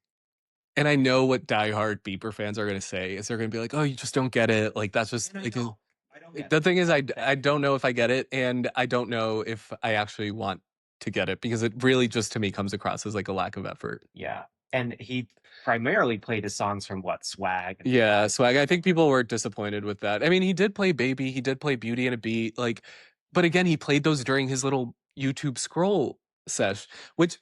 and I know what diehard Bieber fans are going to say, is they're going to be like, oh, you just don't get it. Like, that's just like, the thing is, I don't know if I get it. And I don't know if I actually want to get it because it really just to me comes across as like a lack of effort. Yeah. And he primarily played his songs from Swag? Yeah, Swag. I think people were disappointed with that. I mean, he did play Baby, he did play Beauty and a Beat, like, but again, he played those during his little YouTube scroll sesh, which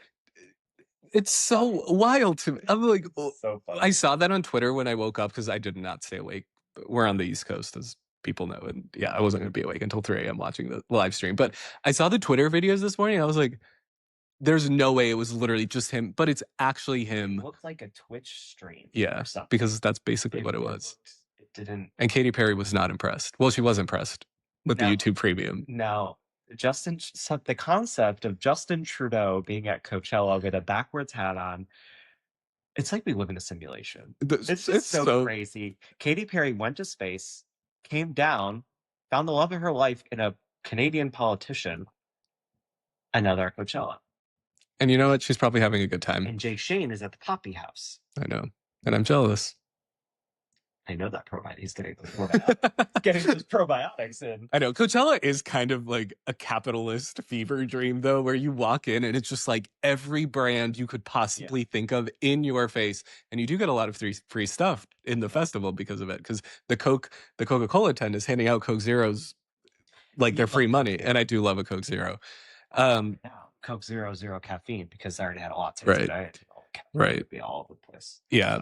it's so wild to me. I'm like, so I saw that on Twitter when I woke up because I did not stay awake. We're on the East Coast, as people know, and yeah, I wasn't going to be awake until 3 a.m. watching the live stream. But I saw the Twitter videos this morning. I was like, there's no way it was literally just him, but it's actually him. It looked like a Twitch stream. Yeah, because that's basically what it was. It didn't. And Katy Perry was not impressed. Well, she was impressed with the YouTube Premium. No. The concept of Justin Trudeau being at Coachella with a backwards hat on, it's like we live in a simulation. It's just so crazy. Katy Perry went to space, came down, found the love of her life in a Canadian politician, another Coachella. And you know what? She's probably having a good time. And Jay Shane is at the Poppy House. I know. And I'm jealous. I know that probiotic. He's getting those probiotics, getting those probiotics in. I know. Coachella is kind of like a capitalist fever dream, though, where you walk in and it's just like every brand you could possibly think of in your face. And you do get a lot of free stuff in the festival because of it. Because the Coca-Cola tent is handing out Coke Zeros like they're free money. And I do love a Coke Zero. Coke Zero, zero caffeine, because I already had a lot today. Right. Would be all over the place. Yeah.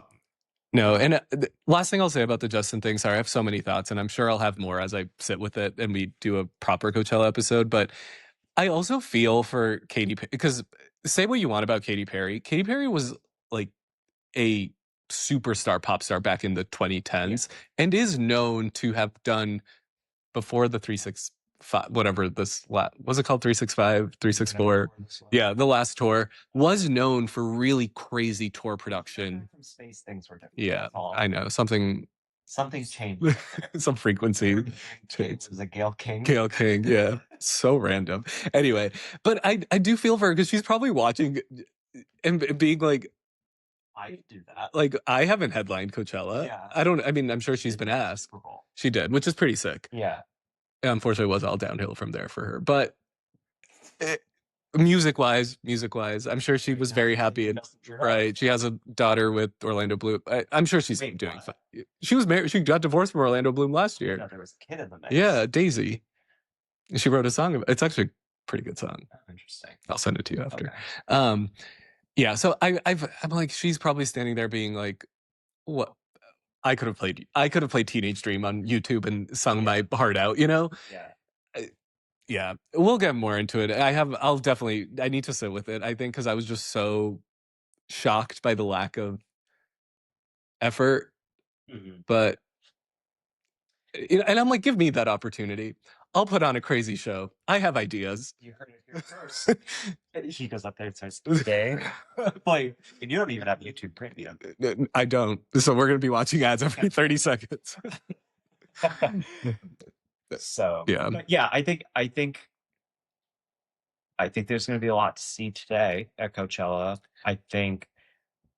No, and last thing I'll say about the Justin thing, sorry, I have so many thoughts, and I'm sure I'll have more as I sit with it and we do a proper Coachella episode, but I also feel for Katy Perry, because say what you want about Katy Perry. Katy Perry was like a superstar pop star back in the 2010s and is known to have done before the 365, whatever this was it called, 365, 364. Yeah, the last tour was known for really crazy tour production. From space, things were different. Yeah, I know. Something changed. Some frequency change. It was a Gail King. Gail King, yeah. So random. Anyway, but I do feel for her because she's probably watching and being like, I do that. Like, I haven't headlined Coachella. Yeah. I mean, I'm sure she's been asked. She did, which is pretty sick. Yeah. Unfortunately, it was all downhill from there for her. But music-wise, I'm sure she was very happy. And, right. She has a daughter with Orlando Bloom. I'm sure she's doing fine. She was married. She got divorced from Orlando Bloom last year. There was a kid in the mix. Yeah, Daisy. She wrote a song. It's actually a pretty good song. Oh, interesting. I'll send it to you after. Okay. Yeah. So I'm like, she's probably standing there being like, what? I could have played Teenage Dream on YouTube and sung my heart out, you know? Yeah. Yeah. We'll get more into it. I need to sit with it, I think, because I was just so shocked by the lack of effort. Mm-hmm. But, and I'm like, give me that opportunity. I'll put on a crazy show. I have ideas. You heard it here first. He goes up there and starts today. Like, and you don't even have YouTube Premium. I don't. So we're going to be watching ads every 30 seconds. So yeah. but yeah, I think there's going to be a lot to see today at Coachella. I think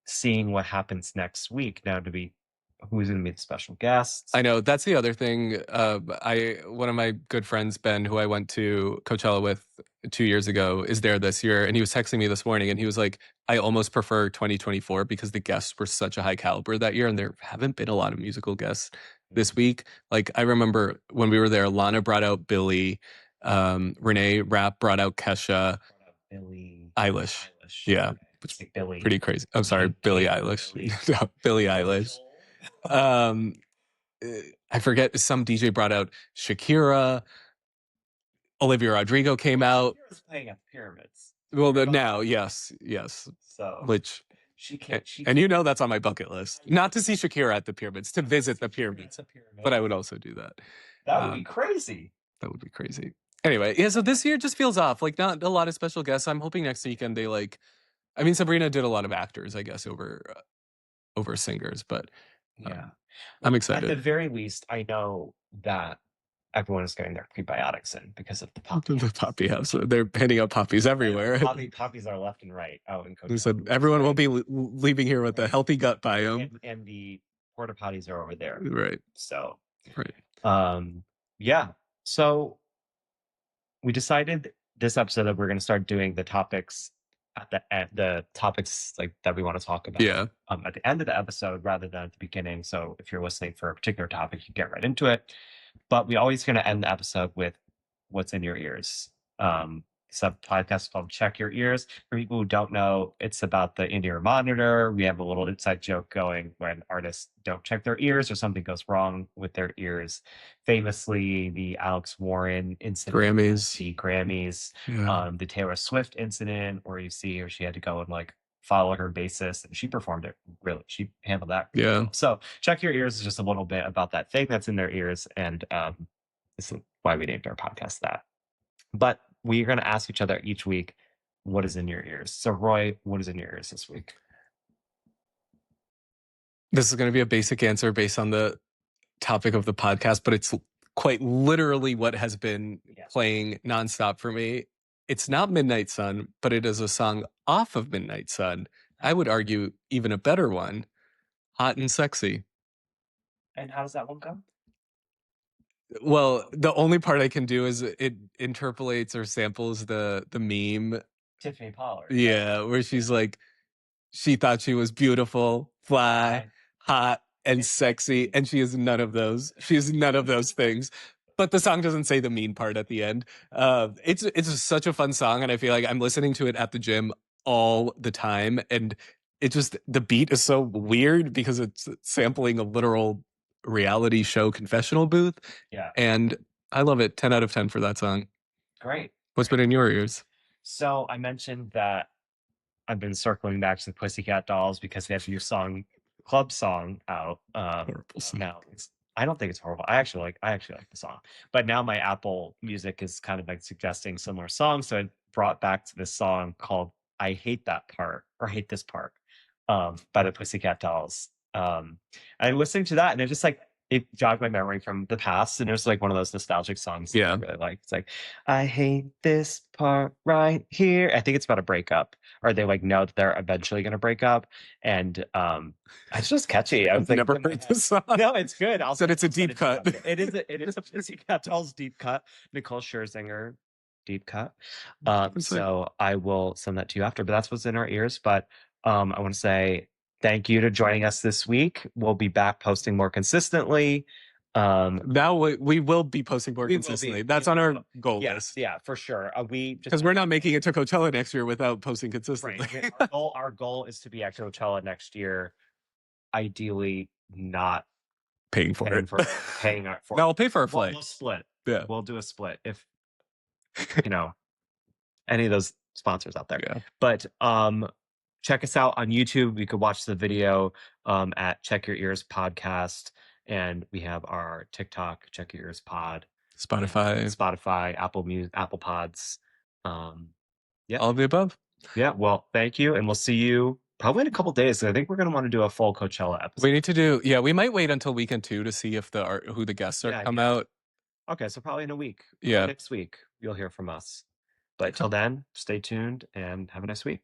seeing what happens next week now to be who's going to be the special guests. I know that's the other thing. One of my good friends, Ben, who I went to Coachella with 2 years ago, is there this year, and he was texting me this morning, and he was like, "I almost prefer 2024 because the guests were such a high caliber that year, and there haven't been a lot of musical guests this week." Like I remember when we were there, Lana brought out Billy, Renee Rapp brought out Kesha, Billie Eilish. Yeah, it's like Billie. Pretty crazy. I'm sorry, Billie Eilish. Billie Eilish. I forget, some DJ brought out Shakira. Olivia Rodrigo came out. Shakira's playing at the Pyramids. Well, now, yes. So which she can't. And you know that's on my bucket list. Not to see Shakira at the Pyramids, to visit the pyramids. But I would also do that. That would be crazy. That would be crazy. Anyway, yeah. So this year just feels off. Like not a lot of special guests. I'm hoping next weekend they like. I mean, Sabrina did a lot of actors, I guess, over singers, but yeah, I'm excited. At the very least, I know that everyone is getting their prebiotics in because of the poppy. The poppy house. They're handing out poppies everywhere. Poppies are left and right out in Coachella. They said everyone won't be leaving here with a healthy gut biome. And the porta potties are over there. Right. So. Right. Yeah. So we decided this episode that we're going to start doing the topics at the end, the topics like that we want to talk about. Yeah. At the end of the episode rather than at the beginning. So if you're listening for a particular topic, you get right into it. But we always going to end the episode with what's in your ears. It's a podcast called Check Your Ears. For people who don't know, it's about the in-ear monitor. We have a little inside joke going when artists don't check their ears or something goes wrong with their ears. Famously, the Alex Warren incident. Grammys. Yeah. The Taylor Swift incident where you see her, she had to go and like follow her bassist, and she performed it really. She handled that. Yeah. Well. So Check Your Ears is just a little bit about that thing that's in their ears, and this is why we named our podcast that. But we're going to ask each other each week, what is in your ears? So Roy, what is in your ears this week? This is going to be a basic answer based on the topic of the podcast, but it's quite literally what has been playing nonstop for me. It's not Midnight Sun, but it is a song off of Midnight Sun. I would argue even a better one, Hot and Sexy. And how does that one go? Well, the only part I can do is it interpolates or samples the meme. Tiffany Pollard. Yeah, where she's like, she thought she was beautiful, fly, hot, and sexy, and she is none of those. She is none of those things. But the song doesn't say the mean part at the end. It's such a fun song, and I feel like I'm listening to it at the gym all the time, and the beat is so weird because it's sampling a literal reality show confessional booth. Yeah. And I love it. 10 out of 10 for that song. Great. What's been in your ears? So I mentioned that I've been circling back to the Pussycat Dolls because they have a new club song out. Horrible song. Now I don't think it's horrible. I actually like the song. But now my Apple Music is kind of like suggesting similar songs. So it brought back to this song called I Hate That Part or Hate This Part by the Pussycat Dolls. I'm listening to that and it jogged my memory from the past, and it was like one of those nostalgic songs that I really like. It's like, I hate this part right here. I think it's about a breakup, or they like know that they're eventually going to break up, and it's just catchy. I've never heard this song. No, it's good. Said it's a deep cut. It is a Pussycat Dolls deep cut. Nicole Scherzinger deep cut. So I will send that to you after. But that's what's in our ears. But I want to say thank you to joining us this week. We'll be back posting more consistently. Now we will be posting more We will consistently. be. That's We on our will. goal Yeah, list. yeah, for sure. We just Because we're not making it to Coachella next year without posting consistently. right. Our goal is to be at Coachella next year. Ideally, not Paying for it. paying for No, it. I'll pay for our We'll, flight. we'll split. Yeah. We'll do a split if you know any of those sponsors out there. Yeah. But check us out on YouTube. You could watch the video at Check Your Ears Podcast, and we have our TikTok, Check Your Ears Pod, Spotify, Apple Music, Apple Pods. Yeah, all of the above. yeah. Well, thank you, and we'll see you probably in a couple days. I think we're going to want to do a full Coachella episode. We need to do, yeah, we might wait until weekend 2 to see if who the guests are come out. Okay, so probably in a week. Yeah. Next week, you'll hear from us. But till then, stay tuned and have a nice week.